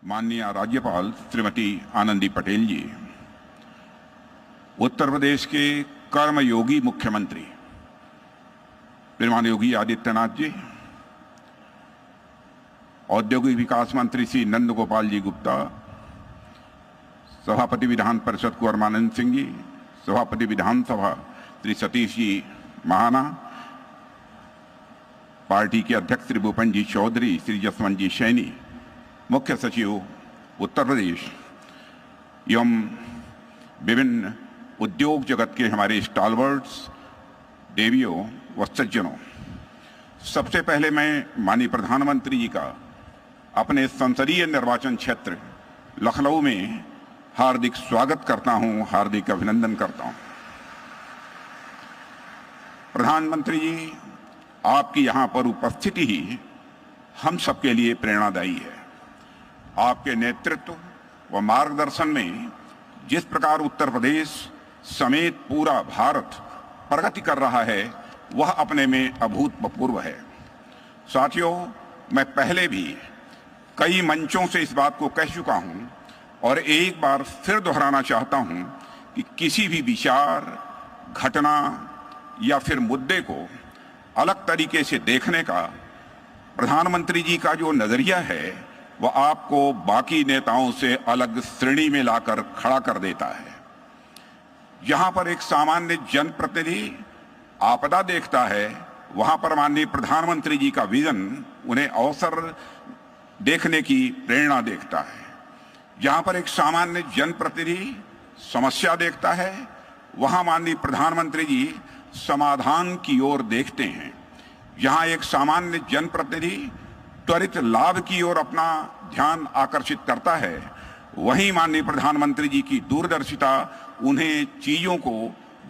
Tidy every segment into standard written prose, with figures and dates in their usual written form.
माननीय राज्यपाल श्रीमती आनंदी पटेल जी, उत्तर प्रदेश के कर्मयोगी मुख्यमंत्री श्रीमान योगी आदित्यनाथ जी, औद्योगिक विकास मंत्री श्री नंद गोपाल जी गुप्ता, सभापति विधान परिषद कुंवर मानंद सिंह जी, सभापति विधानसभा श्री सतीश जी महाना, पार्टी के अध्यक्ष श्री भूपन जी चौधरी, श्री जसवंत जी सैनी, मुख्य सचिव उत्तर प्रदेश एवं विभिन्न उद्योग जगत के हमारे स्टालवर्ड्स, देवियों व सज्जनों, सबसे पहले मैं माननीय प्रधानमंत्री जी का अपने संसदीय निर्वाचन क्षेत्र लखनऊ में हार्दिक स्वागत करता हूं, हार्दिक अभिनंदन करता हूं। प्रधानमंत्री जी, आपकी यहां पर उपस्थिति ही हम सबके लिए प्रेरणादायी है। आपके नेतृत्व व मार्गदर्शन में जिस प्रकार उत्तर प्रदेश समेत पूरा भारत प्रगति कर रहा है, वह अपने में अभूतपूर्व है। साथियों, मैं पहले भी कई मंचों से इस बात को कह चुका हूं और एक बार फिर दोहराना चाहता हूं कि किसी भी विचार, घटना या फिर मुद्दे को अलग तरीके से देखने का प्रधानमंत्री जी का जो नजरिया है, वह आपको बाकी नेताओं से अलग श्रेणी में लाकर खड़ा कर देता है। जहां पर एक सामान्य जनप्रतिनिधि आपदा देखता है, वहां पर माननीय प्रधानमंत्री जी का विजन उन्हें अवसर देखने की प्रेरणा देखता है। जहां पर एक सामान्य जनप्रतिनिधि समस्या देखता है, वहां माननीय प्रधानमंत्री जी समाधान की ओर देखते हैं। जहां एक सामान्य जनप्रतिनिधि त्वरित लाभ की ओर अपना ध्यान आकर्षित करता है, वहीं माननीय प्रधानमंत्री जी की दूरदर्शिता उन्हें चीजों को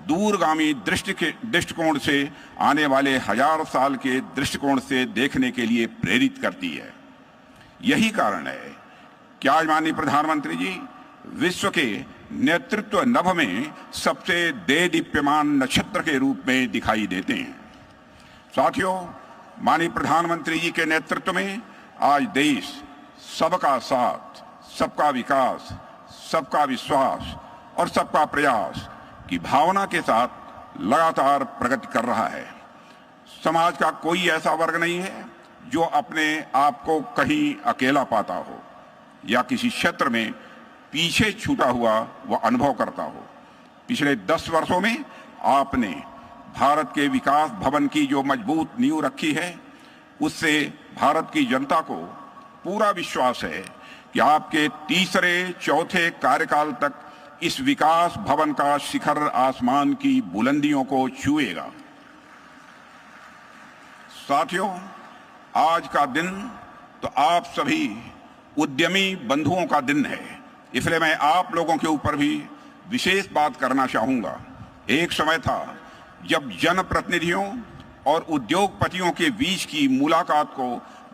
दूरगामी दृष्टिकोण से, आने वाले 1000 साल के दृष्टिकोण से देखने के लिए प्रेरित करती है। यही कारण है कि आज माननीय प्रधानमंत्री जी विश्व के नेतृत्व नभ में सबसे देदीप्यमान नक्षत्र के रूप में दिखाई देते हैं। साथियों, माननीय प्रधानमंत्री जी के नेतृत्व में आज देश सबका साथ, सबका विकास, सबका विश्वास और सबका प्रयास की भावना के साथ लगातार प्रगति कर रहा है। समाज का कोई ऐसा वर्ग नहीं है जो अपने आप को कहीं अकेला पाता हो या किसी क्षेत्र में पीछे छूटा हुआ वह अनुभव करता हो। पिछले 10 वर्षों में आपने भारत के विकास भवन की जो मजबूत नींव रखी है, उससे भारत की जनता को पूरा विश्वास है कि आपके तीसरे चौथे कार्यकाल तक इस विकास भवन का शिखर आसमान की बुलंदियों को छुएगा। साथियों, आज का दिन तो आप सभी उद्यमी बंधुओं का दिन है, इसलिए मैं आप लोगों के ऊपर भी विशेष बात करना चाहूंगा। एक समय था जब जनप्रतिनिधियों और उद्योगपतियों के बीच की मुलाकात को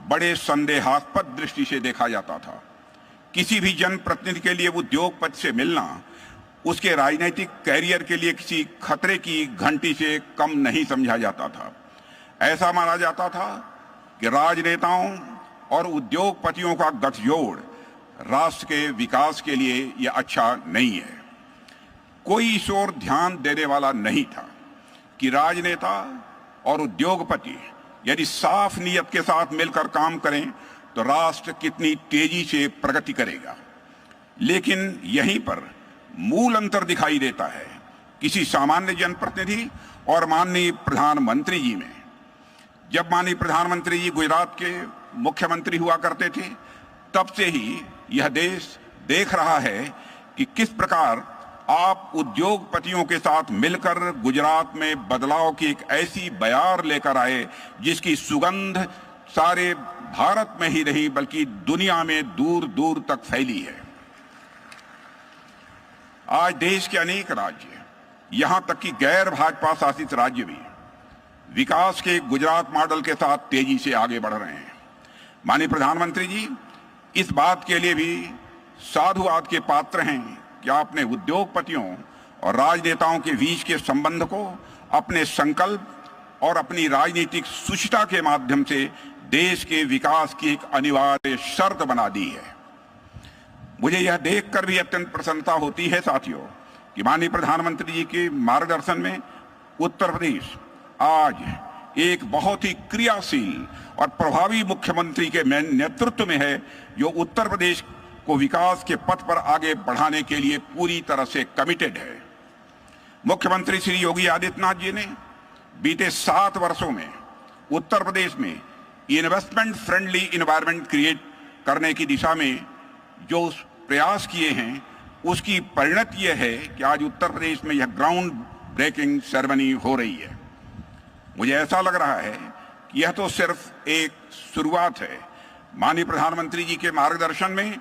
बड़े संदेहास्पद दृष्टि से देखा जाता था। किसी भी जनप्रतिनिधि के लिए उद्योगपति से मिलना उसके राजनीतिक कैरियर के लिए किसी खतरे की घंटी से कम नहीं समझा जाता था। ऐसा माना जाता था कि राजनेताओं और उद्योगपतियों का गठजोड़ राष्ट्र के विकास के लिए यह अच्छा नहीं है। कोई इस ओर ध्यान देने वाला नहीं था कि राजनेता और उद्योगपति यदि साफ नीयत के साथ मिलकर काम करें तो राष्ट्र कितनी तेजी से प्रगति करेगा। लेकिन यहीं पर मूल अंतर दिखाई देता है किसी सामान्य जनप्रतिनिधि और माननीय प्रधानमंत्री जी में। जब माननीय प्रधानमंत्री जी गुजरात के मुख्यमंत्री हुआ करते थे, तब से ही यह देश देख रहा है कि किस प्रकार आप उद्योगपतियों के साथ मिलकर गुजरात में बदलाव की एक ऐसी बयार लेकर आए जिसकी सुगंध सारे भारत में ही नहीं बल्कि दुनिया में दूर दूर तक फैली है। आज देश के अनेक राज्य, यहां तक कि गैर भाजपा शासित राज्य भी विकास के गुजरात मॉडल के साथ तेजी से आगे बढ़ रहे हैं। माननीय प्रधानमंत्री जी इस बात के लिए भी साधुवाद के पात्र हैं कि आपने उद्योगपतियों और राजनेताओं के बीच के संबंध को अपने संकल्प और अपनी राजनीतिक सुचिता के माध्यम से देश के विकास की एक अनिवार्य शर्त बना दी है। मुझे यह देखकर भी अत्यंत प्रसन्नता होती है साथियों कि माननीय प्रधानमंत्री जी के मार्गदर्शन में उत्तर प्रदेश आज एक बहुत ही क्रियाशील और प्रभावी मुख्यमंत्री के नेतृत्व में है, जो उत्तर प्रदेश को विकास के पथ पर आगे बढ़ाने के लिए पूरी तरह से कमिटेड है। मुख्यमंत्री श्री योगी आदित्यनाथ जी ने बीते 7 वर्षों में उत्तर प्रदेश में इन्वेस्टमेंट फ्रेंडली इन्वायरमेंट क्रिएट करने की दिशा में जो प्रयास किए हैं, उसकी परिणति यह है कि आज उत्तर प्रदेश में यह ग्राउंड ब्रेकिंग सेरेमनी हो रही है। मुझे ऐसा लग रहा है कि यह तो सिर्फ एक शुरुआत है। माननीय प्रधानमंत्री जी के मार्गदर्शन में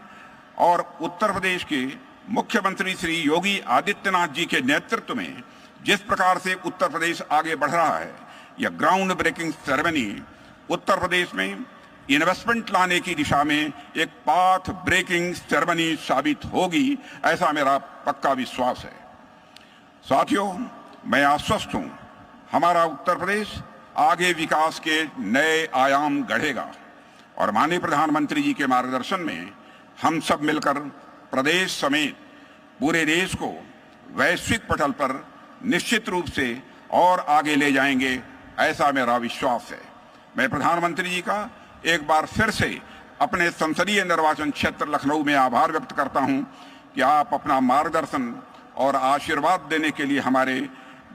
और उत्तर प्रदेश के मुख्यमंत्री श्री योगी आदित्यनाथ जी के नेतृत्व में जिस प्रकार से उत्तर प्रदेश आगे बढ़ रहा है, यह ground breaking ceremony Uttar Pradesh में इन्वेस्टमेंट लाने की दिशा में एक पाथ ब्रेकिंग सेरेमनी साबित होगी, ऐसा मेरा पक्का विश्वास है। साथियों, मैं आश्वस्त हूं, हमारा उत्तर प्रदेश आगे विकास के नए आयाम गढ़ेगा और माननीय प्रधानमंत्री जी के मार्गदर्शन में हम सब मिलकर प्रदेश समेत पूरे देश को वैश्विक पटल पर निश्चित रूप से और आगे ले जाएंगे, ऐसा मेरा विश्वास है। मैं प्रधानमंत्री जी का एक बार फिर से अपने संसदीय निर्वाचन क्षेत्र लखनऊ में आभार व्यक्त करता हूं कि आप अपना मार्गदर्शन और आशीर्वाद देने के लिए हमारे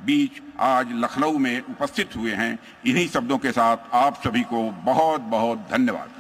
बीच आज लखनऊ में उपस्थित हुए हैं। इन्हीं शब्दों के साथ आप सभी को बहुत बहुत धन्यवाद।